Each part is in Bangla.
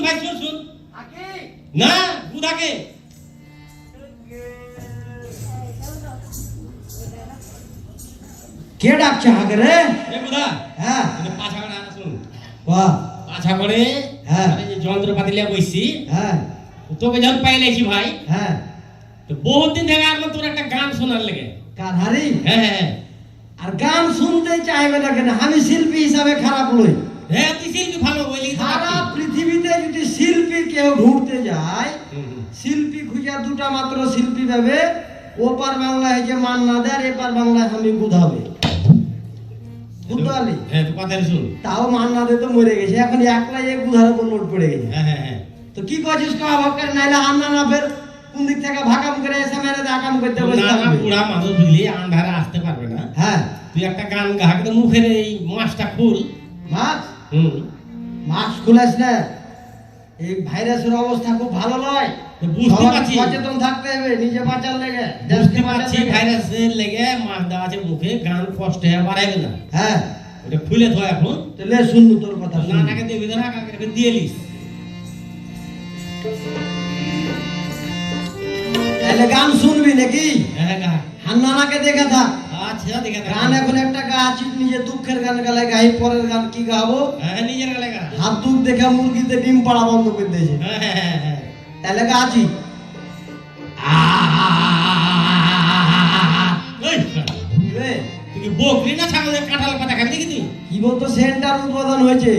ভাই শুন শুন আকি না বুধাকে কে ডাকছে আগে রে এ বুধা হ্যাঁ পাছা করে আনা শুন বাহ পাছা করে হ্যাঁ এই যে যন্ত্রপাতি লিয়া বইছি হ্যাঁ তোকে যখন পাইলেছি ভাই হ্যাঁ তো বহুত দিন থেকে আমার তোর একটা গান শোনার লাগে কারহারি হ্যাঁ হ্যাঁ আর গান শুনতে চাইবে না কেন আমি শিল্পী হিসাবে খারাপ লই হ্যাঁ তুই শিল্পী ভালো বলি সারা পৃথিবীতে যদি শিল্পী কেউ ঢুঁড়তে যায় শিল্পী খুঁজে দুটা মাত্র শিল্পী পাবে ওপার বাংলায় হয়েছে মান্না দে আর এপার বাংলায় আমি বুঝাবে বুঝতে পারলি হ্যাঁ তো কথা শুন তাও মান্না দে তো মরে গেছে এখন একলাই এক বুধার উপর লোড পড়ে গেছে হ্যাঁ হ্যাঁ হ্যাঁ তো কি করছিস কা ভাবকার নাইলে আন্না না ফের কোন দিক থেকে ভাগাম করে এসে মেরে আকাম করতে বসে না না থাকবে। বুড়া মানুষ বুঝলি আন্ধারে আসতে পারবে না হ্যাঁ তুই একটা গান গা কিন্তু মুখের এই মাছটা খুল মাছ হুম মাস্ক খুলাস না এই ভাইরাসের অবস্থা খুব ভালো নয় তো বুঝতে সবাই পারছি সচেতন থাকতে হবে নিজে বাঁচার লেগে বুঝতে দেশকে বাঁচার পারছি লেগে। ভাইরাসের লেগে মাছ দেওয়া আছে মুখে গান কষ্ট হয়ে বাড়াইবে না হ্যাঁ ওটা খুলে থয় এখন তাহলে শুনবো তোর কথা না শুনবো। নাকে দিয়ে ভিতরে কাকে দিয়ে লিস তাহলে গান শুনবি নাকি হ্যাঁ গা হান্নানাকে দেখে থাক আচ্ছা দেখে থাক। গান এখন একটা গা আছিস নিজে দুঃখের গান গালে গাই পরের গান কি গাবো হ্যাঁ নিজের গেলে গা হাত দুধ দেখে মুরগিতে ডিম পাড়া বন্ধ করে দিয়েছে হ্যাঁ হ্যাঁ হ্যাঁ তাহলে গা আছি ওই তুই কি বকরি না ছাগলের কাঁঠাল পাতা খাবি নাকি তুই কি বলতো সেন্টার উদ্বোধন হয়েছে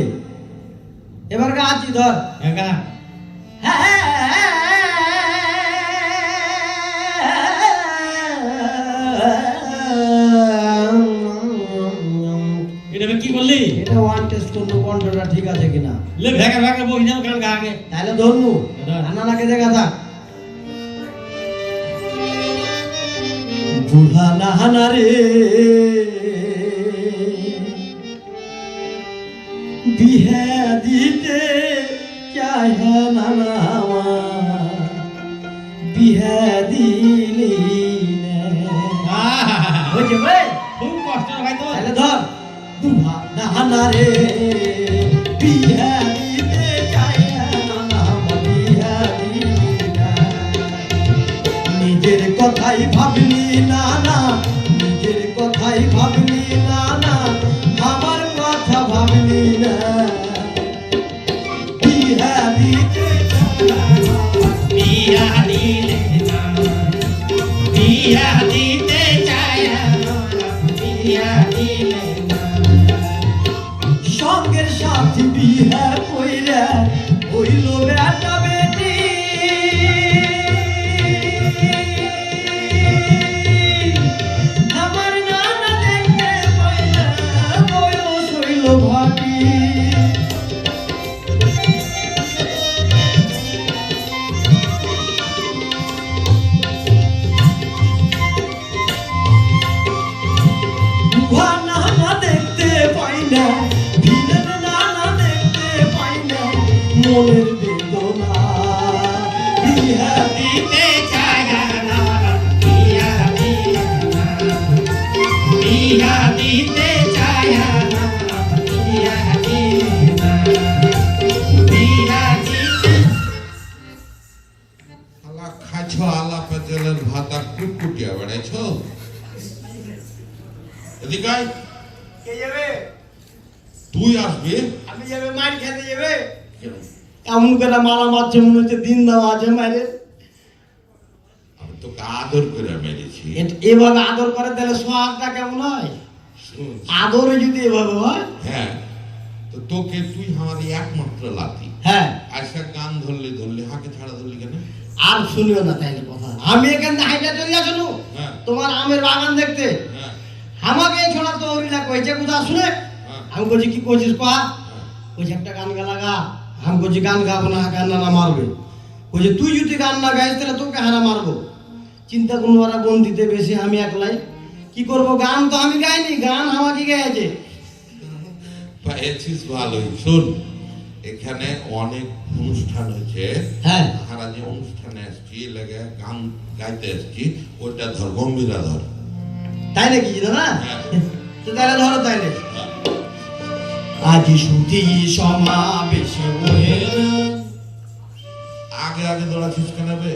এবার গা আছি ধর হ্যাঁ গা এটা কি করলি এটা ওয়ান টেস্ট করবো কণ্ঠটা ঠিক আছে কিনা লে ভেগা ভেগা বই যাও গান গা আগে তাহলে ধরনু ধর। হান্নানাকে দেখা থাক বুড়া নাহানা রে বিহে দিতে চায় নানা বিহে দিলি বুঝে ভাই খুব কষ্ট ভাই তো তাহলে ধর বুড়া নাহানা রে বিহে দিতে চায় নানা বিহে দিলি না নিজের কথাই ভাবলি না না নিজের কথাই ভাবলি না না আমার কথা ভাবলি না বিহা দিতে বিয়া দিলে না বিয়া দিতে চায় না বিয়া দিলে না সঙ্গের সাথে বিহা কইরা হইল বেটা বেটি আমার নানা দেখতে পাইলা বয়স হইল ভাটি বুয়া নানা দেখতে পাই না ভিলেন নানা দেখতে পাই না মনের বেদনা বিহা দিতে চায় না বিয়া দিলে না বিয়া দিতে চায় না বিয়া দিলে না বিয়া দিতে আলা খাইছ আলা পেতেলের ভাত আর কুটকুটিয়া বেড়াইছ এদিকে আয়, কে যাবে তুই আসবি আমি যাবে মার খেতে যাবে এমন করে মারা মারছে মনে হচ্ছে দিন দেওয়া আছে মারে আমি তোকে আদর করে মেরেছি এভাবে আদর করে তাহলে সোহাগটা কেমন হয় শুন, আদরে যদি এভাবে হয় হ্যাঁ তো তোকে তুই আমার একমাত্র লাতি হ্যাঁ আজকে গান ধরলি ধরলি হাঁকে ছাড়া ধরলি কেন আর শুনিও না তাইলে কথা আমি এখানে হাইটা চলে আসুন হ্যাঁ তোমার আমের বাগান দেখতে হ্যাঁ আমাকে এই ছোড়া তো ওরিলা কইছে কোথা শুনে হ্যাঁ আমি বলছি কি করছিস পা কইছে একটা গান গা লাগা আমি বলছি গান গাবো না গান না মারবে কইছে তুই যদি গান না গাইস তাহলে তোকে হারা মারবো চিন্তা করুন ওরা বন্দিতে বেশি আমি একলাই কি করব গান তো আমি গাইনি গান আমাকে গাইছে পেয়েছিস ভালোই শোন এখানে অনেক অনুষ্ঠান হয়েছে হ্যাঁ তাহারা যে অনুষ্ঠানে আসছি লেগে গান গাইতে আসছি ওইটা ধর গম্ভীরা ধর তাই নাকি দাদা হ্যাঁ। তো তাহলে ধরো তাইলে আজ সুতি সমাবেশে ওহে আগে আগে দৌড়াচ্ছিস কেন বে?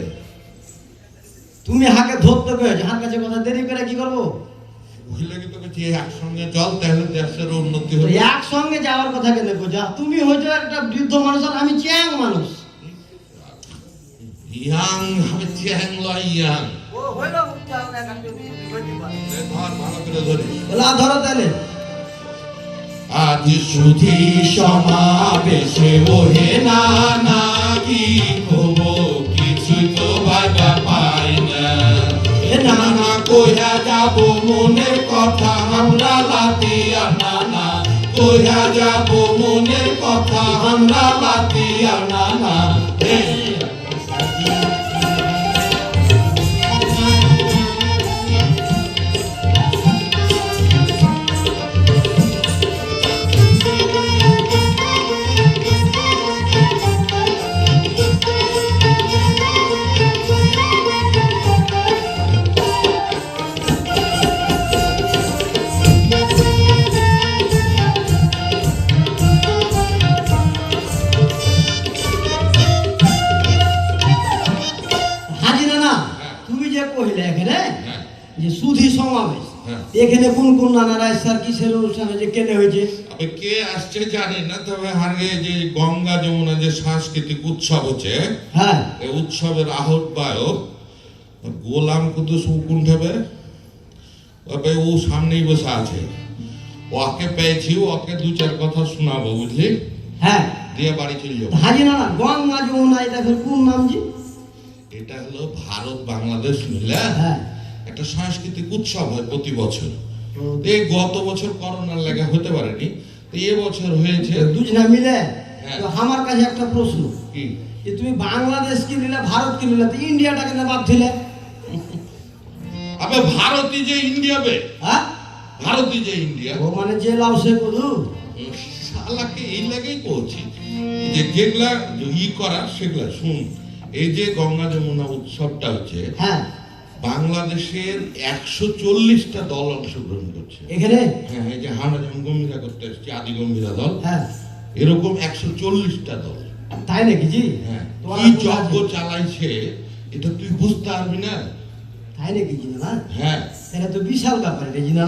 তুমি হাকে ধরতে পেয়েছো, হার কাছে কথা দেরি করে কি করবো? বুঝলে কি তোকে চেয়ে একসঙ্গে চল, তাহলে দেশের উন্নতি তো হবে। একসঙ্গে যাওয়ার কথা কেন যা, তুমি হয়তো একটা বৃদ্ধ মানুষ আর আমি চ্যাং মানুষ। ইয়াং আমি চ্যাং লয় ইয়াং। ও হইলো ধর ভালো করে ধরিস। বলা ধরো তাহলে। আজ সুধি সমাবেশে ওহে নানা কি হব কিছুই তো ভাবা পাই না। এ নানা কইয়া যাব মনের কথা আমরা লাতিয়া নানা, কইয়া যাব মনের কথা আমরা লাতিয়া নানা। হাজি নানা, তুমি যে কহিলে এখানে হ্যাঁ। যে সুধি সমাবেশ, হ্যাঁ। এখানে কোন কোন নানারা স্যার কিসের অনুষ্ঠানে যে কেনে হয়েছে? আবে কে আসছে জানি না, তবে হারে যে গঙ্গা যমুনা যে সাংস্কৃতিক উৎসব হচ্ছে, হ্যাঁ এই উৎসবের আহ্বায়ক গোলাম কুদ্দুস উকুণ্ঠবে, তবে ও সামনেই বসে আছে। ওকে পেয়েছি, ওকে দু চার কথা শোনাবো বুঝলি, হ্যাঁ। দিয়ে বাড়ি চলে যাবো। হাজি নানা, গঙ্গা যমুনা এটা ফের কোন নাম জি? এটা হলো ভারত বাংলাদেশ মিলে হ্যাঁ। একটা সাংস্কৃতিক উৎসব হয় প্রতি বছর। এই গত বছর করোনার লেগে হতে পারেনি, তো এ বছর হয়েছে। দুজনা মিলে। হ্যাঁ। তো আমার কাছে একটা প্রশ্ন, কি যে তুমি বাংলাদেশ কি নিলে, ভারত কি নিলে, তো ইন্ডিয়াটা কেন বাদ দিলে? আবে ভারতই যে ইন্ডিয়া বে, হ্যাঁ, ভারতই যে ইন্ডিয়া। ও মানে যে লাউ সে কদু। শালাকে এই লাগেই করছি যে যেগুলা ই করা সেগুলা শুন। এই যে গঙ্গা যমুনা উৎসবটা হচ্ছে, হ্যাঁ বাংলাদেশের 140টা দল অংশগ্রহণ করছে। এখানে। হ্যাঁ, এই যে আমরা যেমন গম্ভীরা করতে এসেছি, আদি গম্ভীরা দল, হ্যাঁ। এরকম 140টা দল। তাই নাকি জি? হ্যাঁ, তোমার কি কোথায় যজ্ঞ আছে? চালাইছে এটা তুই বুঝতে পারবি না। তাই নাকি জি না? হ্যাঁ, তাহলে তো বিশাল ব্যাপার রে জি না?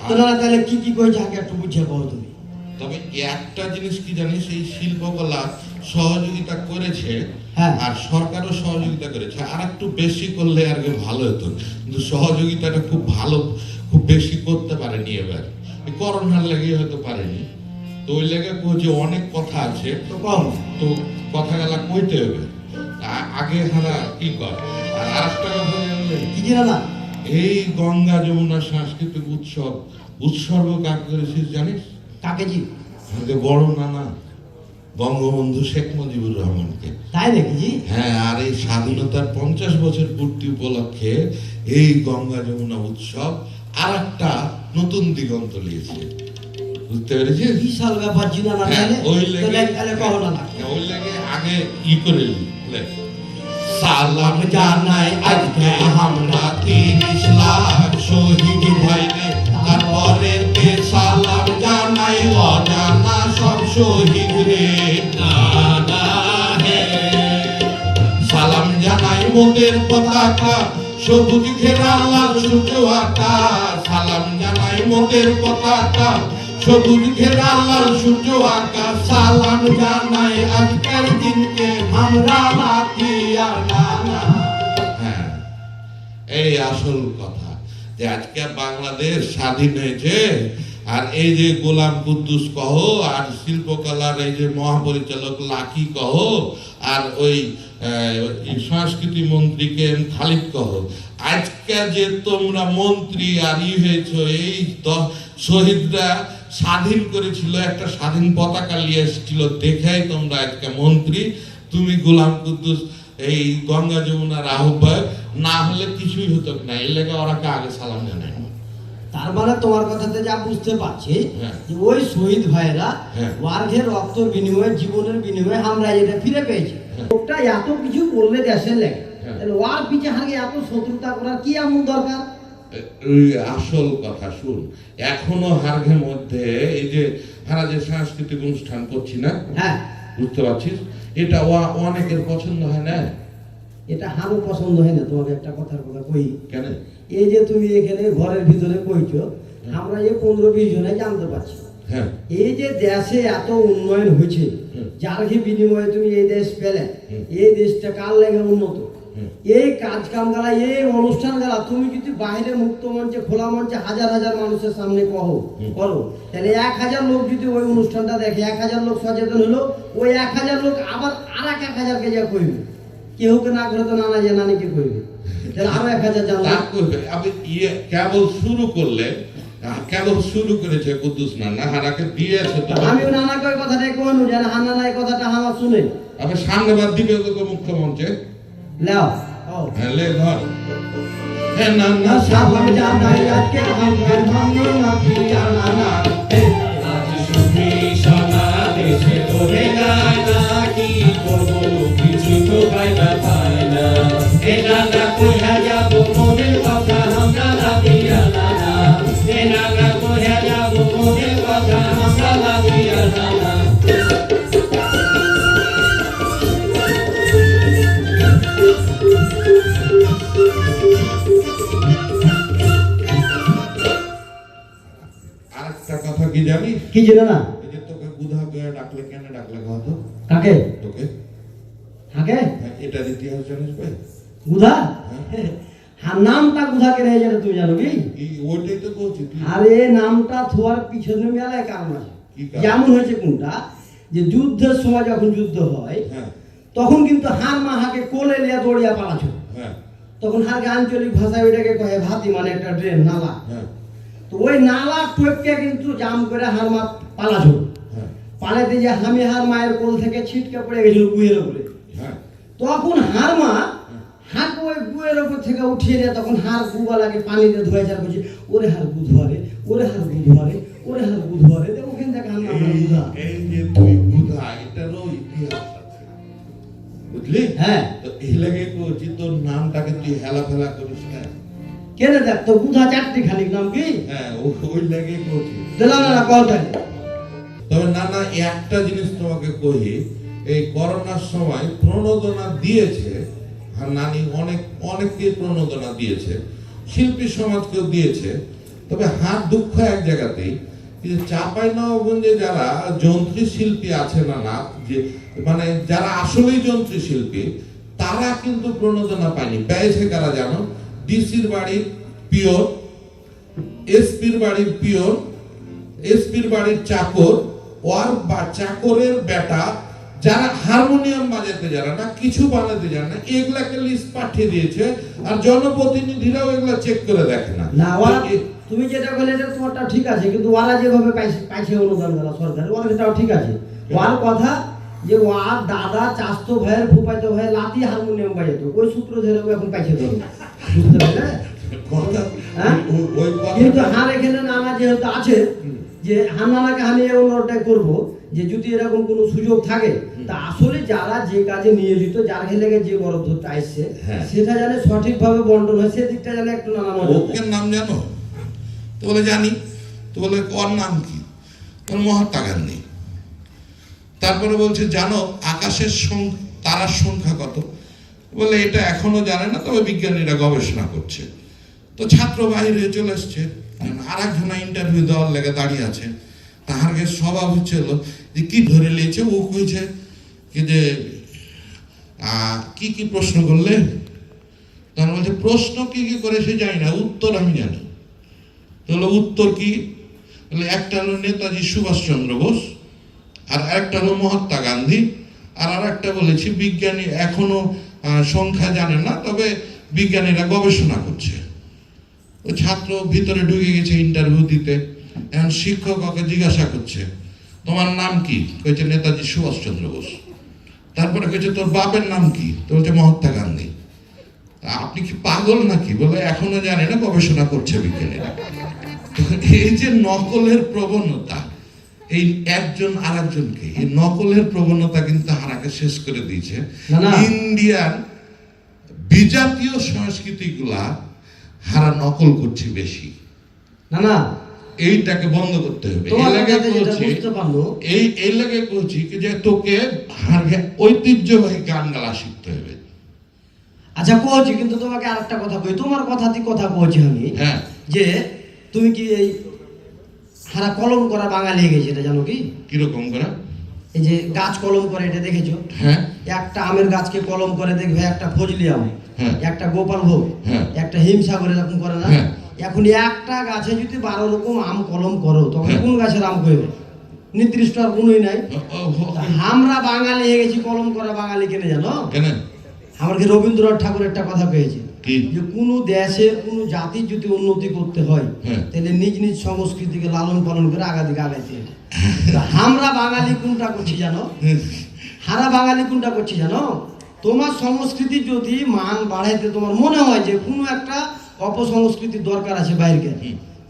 তো না তাহলে কি কি কইছে আগে একটু বুঝিয়ে কও তুমি। তবে একটা জিনিস কি জানিস, এই শিল্পকলা সহযোগিতা করেছে, হ্যাঁ। আর সরকারও সহযোগিতা করেছে। আর একটু বেশি করলে আর কি ভালো হতো, কিন্তু সহযোগিতাটা খুব ভালো, খুব বেশি করতে পারেনি এবার, এই করোনার লেগে হয়তো পারেনি। তো ওই লেগে যে অনেক কথা আছে, তো কম। তো কথা গেলা কইতে হবে। আগে হারা কি কর। আর আরেকটা কথা জানলে, কি জি না? এই গঙ্গা যমুনা সাংস্কৃতিক উৎসর্গ কাকে করেছিস জানিস? কাকে জি? আমাদের বড় নানা বঙ্গবন্ধু শেখ মুজিবুর রহমানকে। তাই নাকি জি? হ্যাঁ, আর এই স্বাধীনতার 50 বছর পূর্তি উপলক্ষে এই গঙ্গা যমুনা উৎসব আর একটা নতুন দিগন্ত নিয়েছে, বুঝতে পেরেছিস? বিশাল ব্যাপার জি না? হ্যাঁ, তাহলে ওই তাহলে কও না না। ওই লেগে আগে ই করে বলে সালাম জানাই আজকে আমরা 30 লাখ শহীদ ভাইরে, তারপরে সালাম জানাই অজানা সব শহীদ রে। নানা হে সালাম জানাই মোদের পতাকা সবুজ ঘেরা লাল সূর্য আকাশ। সালাম জানাই মোদের পতাকা সবুজ ঘেরা লাল সূর্য আকাশ। সালাম জানাই আজকের দিনকে আমরা লাতিয়া নানা। হ্যাঁ, এই আসল কথা, যে আজকে বাংলাদেশ স্বাধীন হয়েছে। আর এই যে গোলাম কুদ্দুস কহ, আর শিল্পকলার এই যে মহাপরিচালক লাকি কহ, আর ওই সংস্কৃতি মন্ত্রী কে এম খালিদ কহ, আজকে যে তোমরা মন্ত্রী আর হয়েছ, এই শহীদরা স্বাধীন করেছিল, একটা স্বাধীন পতাকা নিয়ে এসেছিল, দেখাই তোমরা আজকে মন্ত্রী। তুমি গোলাম কুদ্দুস এই গঙ্গা যমুনার আহ্বায়ক, না হলে কিছুই হতো না। এই লেগে ওরা আগে সালাম জানায়। তার মানে তোমার কথাতে যা বুঝতে পারছি, হ্যাঁ। যে ওই শহীদ ভাইরা হ্যাঁ। ওয়ার্ঘের রক্তর বিনিময়ে, জীবনের বিনিময়ে আমরা এটা ফিরে পেয়েছি। হ্যাঁ। ওটা এত কিছু করলে দেশের লেগে, হ্যাঁ। তাহলে ওয়ার পিছে হাগে এত শত্রুতা করার কি এমন দরকার? এই আসল কথা শুন, এখনো হারঘের মধ্যে এই যে হারা যে সাংস্কৃতিক অনুষ্ঠান করছি না, হ্যাঁ। বুঝতে পারছিস? এটা অনেকের পছন্দ হয় না। এটা হারও পছন্দ হয় না। তোমাকে একটা কথার কথা কই, কেন? এই যে তুমি এখানে ঘরের ভিতরে কইছো, আমরা এই 15-20 জনে জানতে পারছি হ্যাঁ এই যে দেশে এত উন্নয়ন হয়েছে, যার কি বিনিময়ে তুমি এই দেশ পেলে, এই দেশটা কার লেগে উন্নত, এই কাজ কাম গালা, এই অনুষ্ঠান গালা তুমি যদি বাইরে মুক্ত মঞ্চে, খোলা মঞ্চে হাজার হাজার মানুষের সামনে করো, তাহলে 1000 লোক যদি ওই অনুষ্ঠানটা দেখে, 1000 লোক সচেতন হলো, ওই 1000 লোক আবার আর 1000কে যা কইবে, কেউকে না করে তো নানা যে নানিকে কইবে, তাহলে আরো 1000 জানবে। আপনি কেবল শুরু করলে, কেবল শুরু করেছে কুদ্দুস নানা, হারাকে দিয়েছে তো। আমি নানাকে ওই কথাটাই কইনু, যেন হান্না নাই কথাটা আমার শুনে। আপনি সামনেবার দিবে তো মুখ্যমন্ত্রী। লাও হ্যাঁ লে ধর। হ্যাঁ নানা সালাম জানাই আজকে আমি নাকি জানা না, আজ সুখী সোনা দেশে তোরে গানা, কি করবো কিছু তো পাইনা পাইনা, এ নানা কইয়া যাবো মনের কথা আমরা লাগিয়া নানা, এ নানা কইয়া যাবো মনের কথা আমরা লাগিয়া নানা। আরেকটা কথা কি জানি, কি জানা না? এই যে তোকে বুধা করে ডাকলে কেন ডাকলে কথা কাকে তোকে? কাকে? হ্যাঁ, এটার ইতিহাস জানিস ভাই? গুধা? হ্যাঁ, নামটা গুধা কে রয়ে যাবে তুমি জানো কি? ওইটাই তো বলছি তুই। আর এই নামটা থোয়ার পিছনে মেলায় কারণ আছে। কি কারণ? যেমন হয়েছে কোনটা, যে যুদ্ধের সময় যখন যুদ্ধ হয়, হ্যাঁ তখন কিন্তু হার মাহাকে কোলে লিয়া দৌড়িয়া পালাছো, হ্যাঁ তখন হারকে আঞ্চলিক ভাষায় ওইটাকে কয়ে ভাতি, মানে একটা ড্রেন, নালা। হ্যাঁ তো ওই নালা টপকে কিন্তু জাম করে হার মা পালাছো, হ্যাঁ পালাতে যে আমি হার মায়ের কোল থেকে ছিটকে পড়ে গেছিল গুয়ের উপরে। হ্যাঁ তখন হার মা হাঁটু ওই গুয়ের উপর থেকে উঠিয়ে নিয়ে তখন হার গুবালাকে পানিতে ধুয়ে যা করছে, ওরে হার বুধবারে, ওরে হার বুধবারে, ওরে হার বুধবারে, ওখান থেকে হার নাম বুধা। এই যে তুই বুধা, এটারও ইতিহাস আছে বুঝলি? হ্যাঁ, তো এই লাগে করছি তোর নামটাকে তুই হেলা ফেলা করিস না। কেন দেখ তো বুধা 4টি খানিক নাম কি? হ্যাঁ ওই লাগে করছি। দিলাম না কলটাকে। তবে নানা একটা জিনিস তোমাকে কহি, এই করোনার সময় প্রণোদনা দিয়েছে, আর নানি অনেককে প্রণোদনা দিয়েছে, শিল্পী সমাজকেও দিয়েছে। তবে হাত দুঃখ এক জায়গাতেই, যে চাঁপাইনবাবগঞ্জে যারা যন্ত্রী শিল্পী আছে নানা, যে মানে যারা আসলেই যন্ত্রী শিল্পী, তারা কিন্তু প্রণোদনা পায়নি। পেয়েছে কারা জানো? ডিসির বাড়ির পিওর, এসপির বাড়ির পিওর, এসপির বাড়ির চাকর, ওর বা চাকরের বেটা, যারা হারমোনিয়াম বাজাতে জানে না, কিছু বানাতে জানে না, এগুলাকে লিস্ট পাঠিয়ে দিয়েছে। আর জনপ্রতিনিধিরাও এগুলা চেক করে দেখে না। না ওরা, তুমি যেটা বলে এটা তোমারটা ঠিক আছে, কিন্তু ওরা যেভাবে পাইছে অনুদান দেওয়া সরকার, ওরা সেটাও ঠিক আছে। ওর কথা যে ওর দাদা চাস্তো ভাইয়ের ফুপাইতো ভাই লাতি হারমোনিয়াম বাজাতো, ওই সূত্র ধরে ও এখন পাইছে ধরো, বুঝতে পারলে? হ্যাঁ? কিন্তু হার এখানে নানা যেহেতু আছে, যে হান্নানাকে আমি এই অনুরোধটাই করবো, যে যদি এরকম কোনো সুযোগ থাকে, তা আসলে যারা যে কাজে নিয়োজিত, যার লেগে যে বরাদ্দটা আসছে, সেটা জানে সঠিকভাবে বন্টন হয়, সেদিকটা জানে একটু নানা ওকে নাম জানো? তো বলে জানি। তো বলে ওর নাম কি? ওর মহাত্মা গান্ধী। তারপরে বলছে জানো আকাশের তারার সংখ্যা কত? বলে এটা এখনো জানে না, তবে বিজ্ঞানীরা গবেষণা করছে। তো ছাত্র বাইরে চলে এসছে, আর একজনা ইন্টারভিউ দেওয়ার লেগে দাঁড়িয়ে আছে। তাহার স্বভাব হচ্ছিল যে কি ধরে লিয়েছে, ও কইছে কি যে কি কি প্রশ্ন করলে? তখন বলছে প্রশ্ন কি কি করে সে জানি না, উত্তর আমি জানি। তাহলে উত্তর কি? বলে একটা হলো নেতাজি সুভাষচন্দ্র বোস, আর একটা হলো মহাত্মা গান্ধী, আর একটা বলেছি বিজ্ঞানী এখনো সংখ্যা জানে না, তবে বিজ্ঞানীরা গবেষণা করছে। ওই ছাত্র ভিতরে ঢুকে গেছে ইন্টারভিউ দিতে। এখন শিক্ষক ওকে জিজ্ঞাসা করছে তোমার নাম কি? কইছে নেতাজি সুভাষচন্দ্র বোস। তারপরে কইছে তোর বাপের নাম কি? তো বলছে মহাত্মা গান্ধী। আপনি কি পাগল নাকি? বলে এখনো জানে না, গবেষণা করছে বিজ্ঞানীরা। এই যে নকলের প্রবণতা, এই একজন আরেকজনকে, এই নকলের প্রবণতা কিন্তু হারাকে শেষ করে দিয়েছে। ইন্ডিয়ার বিজাতীয় সংস্কৃতি গুলা হারা নকল করছে বেশি। না না, এইটাকে বন্ধ করতে হবে। তোমার এই লাগে কথাতে যেটা বলছি, বুঝতে পারলো, এই লাগে বলছি কি যে তোকে ঐতিহ্যবাহী গান গালা শিখতে হবে। আচ্ছা কইছি, কিন্তু তোমাকে আরেকটা কথা কই, তোমার কথাতে কথা কইছি আমি, হ্যাঁ যে তুমি কি এই হারা কলম করা বাঙালি হয়ে গেছে, এটা জানো কি? কিরকম করে? এই যে গাছ কলম করে, এটা দেখেছো? হ্যাঁ একটা আমের গাছকে কলম করে দেখবে, একটা ফজলি আম, হ্যাঁ। একটা গোপাল ভোগ, হ্যাঁ। একটা হিমসাগর, এরকম করে না? হ্যাঁ। এখন একটা গাছে যদি 12 রকম আম কলম করো, তখন হ্যাঁ। কোন গাছের আম কইবে? নির্দিষ্ট আর কোনোই নাই। তা আমরা বাঙালি হয়ে গেছি, কলম করা বাঙালি কেন জানো? কেন? আমাকে রবীন্দ্রনাথ ঠাকুর একটা কথা কয়েছে, কি? যে কোনো দেশের কোনো জাতির যদি উন্নতি করতে হয়, হ্যাঁ। তাহলে নিজ নিজ সংস্কৃতিকে লালন পালন করে আগাদিকে আগাইতে হবে। তা আমরা বাঙালি কোনটা করছি জানো? হারা বাঙালি কোনটা করছি জানো? তোমার সংস্কৃতি যদি মান বাড়াইতে তোমার মনে হয় যে কোনো একটা অপসংস্কৃতির দরকার আছে বাইরে,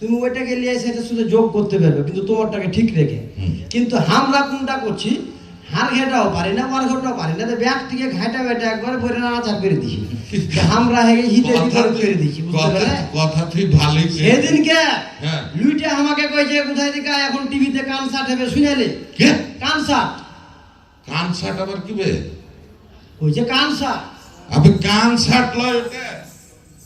তুমি ওইটাকে নিয়ে সেটা শুধু যোগ করতে পারবে, কিন্তু তোমারটাকে ঠিক রেখে। কিন্তু আমরা কোনটা করছি, হার ঘেটাও পারি না, মার ঘটাও পারি না, ব্যাগ থেকে ঘাটা বেটা একবার বইরে নাচার করে দিছি, আমরা হেগে হিতে বিপরীত করে দিছি, বুঝতে পারলে? কথা তুই ভালোই সেদিনকে হ্যাঁ। লুইটে আমাকে কইছে, কোথায় থেকে এখন টিভিতে কনসার্ট হবে শুনেলে? কে? কনসার্ট কনসার্ট আবার কি বে? কইছে কনসার্ট। আবে কনসার্ট লয় ওটা,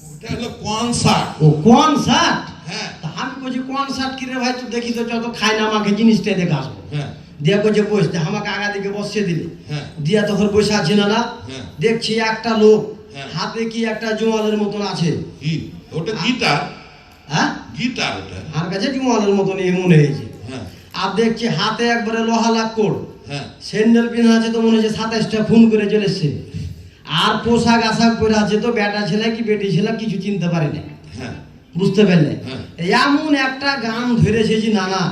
ওটা হলো কনসার্ট। ও কনসার্ট? হ্যাঁ তা আমি কইছি কনসার্ট কি রে ভাই, তুই দেখি তো যত খাই না আমাকে জিনিসটা দেখে আসবো। হ্যাঁ দিয়া কইছে বস, আমাকে আগা দিকে বসিয়ে দিলে, হ্যাঁ। দিয়া তখন বসে আছি না, হ্যাঁ। দেখছি একটা লোক হ্যাঁ। হাতে কি একটা জুমালের মতন আছে। কি ওটা? গিটার? হ্যাঁ, গিটার ওটা? আমার কাছে জুমালের মতন এই মনে হয়েছে। হ্যাঁ আর দেখছি হাতে একবারে লোহা লাক্কড়, হ্যাঁ স্যান্ডেল পিনা আছে, তো মনে হচ্ছে 27টা ফোন করে চলেছে। আর পোশাক আশাক পরে আছে, তো বেটা ছেলে কি বেটি ছেলে কিছু চিনতে পারি না, হ্যাঁ বুঝতে পারলে? হ্যাঁ। এমন একটা গান ধরেছে যে নানা,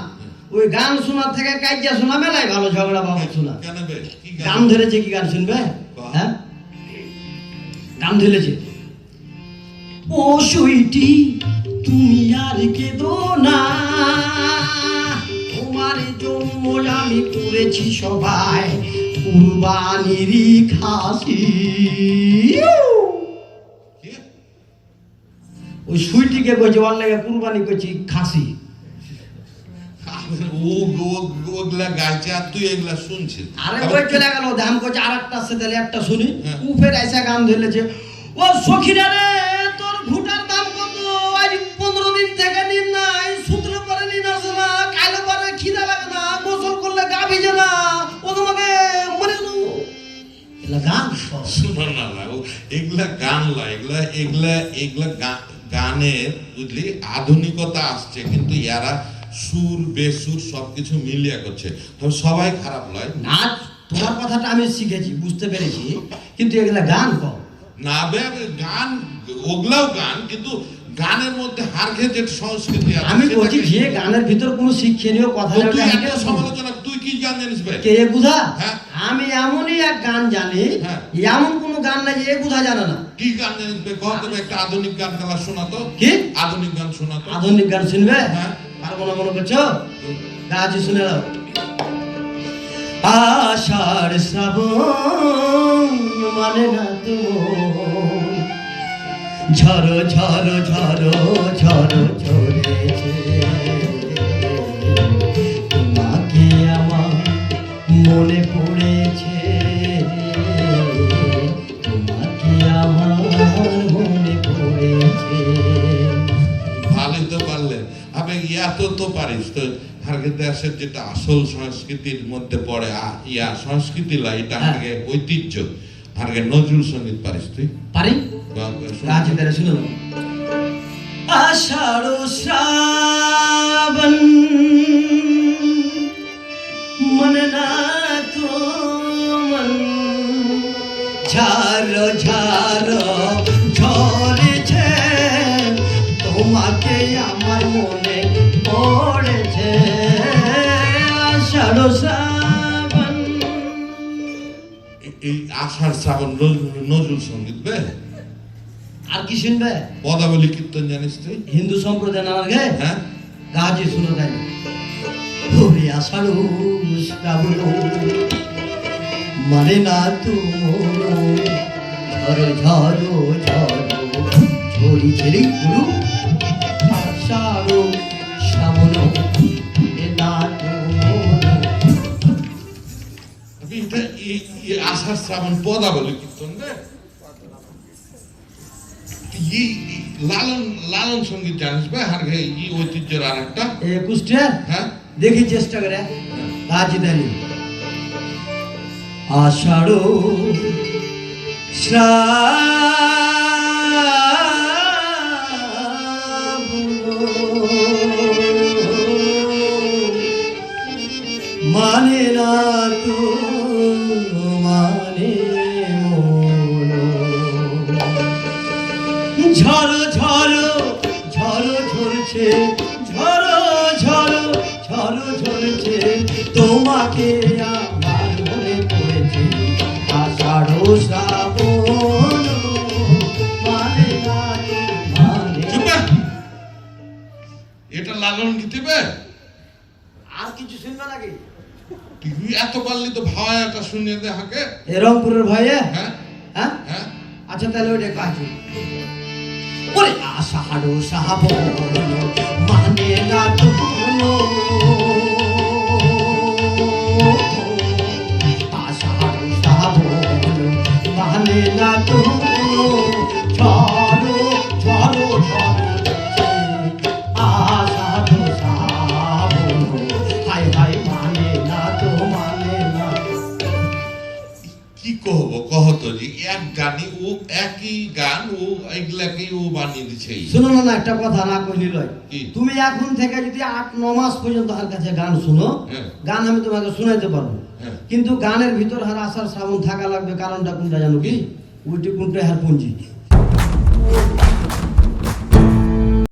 ওই গান শোনার থেকে কাইজা শোনা মেলাই ভালো, ঝগড়া বাবা শোনা। কেন বে? কি গান ধরেছে, কি গান শুনবে? বাহ। হ্যাঁ, গান ধরেছে, ও সুইটি তুমি আর কেঁদো না, তোমার জন্য আমি করেছি সবাই কুরবানিরই খাসি। কি? ওই সুইটিকে কইছে ওর লাগে কুরবানি করছি খাসি। ওগুলা গাইছে আর তুই এগুলা শুনছিস? আরে ওই চলে গেল, দাম করছে আর একটা আছে, তাহলে একটা শুনি। হ্যাঁ। উফের আইসা গান ধরেছে, ও সখিরা রে তোর ভুটার দাম কত, আজ 15 দিন থেকে নিন নাই, সূত্র পরে নিন আসে না, কালো পরে খিদা লাগে না, গোসল করলে গা ভিজে না, ও তোমাকে মরে গেল। এলা গান শুনো না এগুলা গান লয়, এগুলা গানের বুঝলি আধুনিকতা আসছে, কিন্তু এরা সুর বেসুর সবকিছু মিলিয়ে করছে, তবে সবাই খারাপ লয়। নাচ তোমার কথাটা আমি শিখেছি, বুঝতে পেরেছি, কিন্তু এগুলা গান কম না বে, গান ওগুলাও গান, কিন্তু গানের মধ্যে হারঘে যে সংস্কৃতি আছে আমি বলছি সেটাকে- যে গানের ভিতর কোনো শিক্ষণীয় কথা তো নেই, তুই ওটা এত আমি- সমালোচনা, তুই কি গান জানিস ভাই? কে এ বুঝা? হ্যাঁ। আমি এমনই এক গান জানি, হ্যাঁ। এমন কোন গান নাই যে এ বুঝা জানে না। কি গান জানিস ভাই? কত একটা আধুনিক গান খেলা শোনাতো। কি আধুনিক গান শোনাতো? আধুনিক গান শুনবে? হ্যাঁ। পারবো না মনে করছো? গাছ শুনে দাও। আষাঢ় শ্রাবণ মানে না তো, ঝড়ো ঝড়ো ঝড়ো ঝড়ো ঝরেছে, তোমাকে আমার মনে পড়েছে, তোমাকে আমার মনে পড়েছে। ভালোই তো পারলে। আবে তো পারিস তো, হারগে দেশের যেটা আসল সংস্কৃতির মধ্যে পড়ে, ইয়া সংস্কৃতি লা, এটা হ্যাঁ। হারগে ঐতিহ্য, হারগে নজরুল সঙ্গীত পারিস তুই? পারি? বা- শোন। গাছে তারা শুনে নাও। আষাঢ় শ্রাবণ মানে না তো মন, ঝাড়ো ঝাড়ো ঝরেছে, তোমাকে আমার মনে পড়েছে, আষাঢ় শ্রাবণ। এই আষাঢ় শ্রাবণ নজরুল সঙ্গীত বে? আর কি শুনবে? পদাবলী কীর্তন জানিস তুই? হিন্দু সম্প্রদায় না লাগে হ্যাঁ। গাছে শুনে তাই ওরে আষাঢ় শ্রাবণ মানে না তোর, ঝড়ো ঝড়ো ঝড়ো ঝরিছে রে গুরু, আষাঢ় শ্রাবণ এটা আষাঢ় শ্রাবণ পদাবলী কীর্তন রে লালন লালন সঙ্গীত জানিস ভাই হার ই ঐতিহ্যের আর একটা কুষ্টিয়া হ্যাঁ দেখি চেষ্টা করে আজ জানি আষাঢ় মানে না তো মানে ঝড়ো ঝড়ো ঝড়ো ঝরছে ঝড়ো ঝড়ো ঝড়ো ঝরছে তোমাকে আমার মনে পড়েছে আষাঢ় শ্রাবণ মানে না তো মানে চুপ কর। এটা লালন গীতিবে আর কিছু শুনবে নাকি তুই এত পারলি তো ভাওয়াটা শুনিয়ে দে হাকে এ রংপুরের ভাইয়া হ্যাঁ হ্যাঁ হ্যাঁ আচ্ছা তাহলে ওইটা কাছে ওরে আষাঢ় শ্রাবণ মানে না তো আষাঢ় শ্রাবণ মানে না তো ঝড়ো ঝড়ো ঝড়ো আষাঢ় শ্রাবণ হাই হাই মানে না তো মানে না কি কহব কহতো যে এক গানই ও একই গান ও এগুলাকেই ও বানিয়ে দিছে শুনো না একটা কথা না কইলি লয় কি? তুমি এখন থেকে যদি 8-9 মাস পর্যন্ত হার কাছে গান শুনো হ্যাঁ। গান আমি তোমাকে শোনাইতে পারবো হ্যাঁ। কিন্তু গানের ভিতর হার আষাঢ় শ্রাবণ থাকা লাগবে কারণটা কোনটা জানো কি ওইটি কোনটা হার পুঞ্জি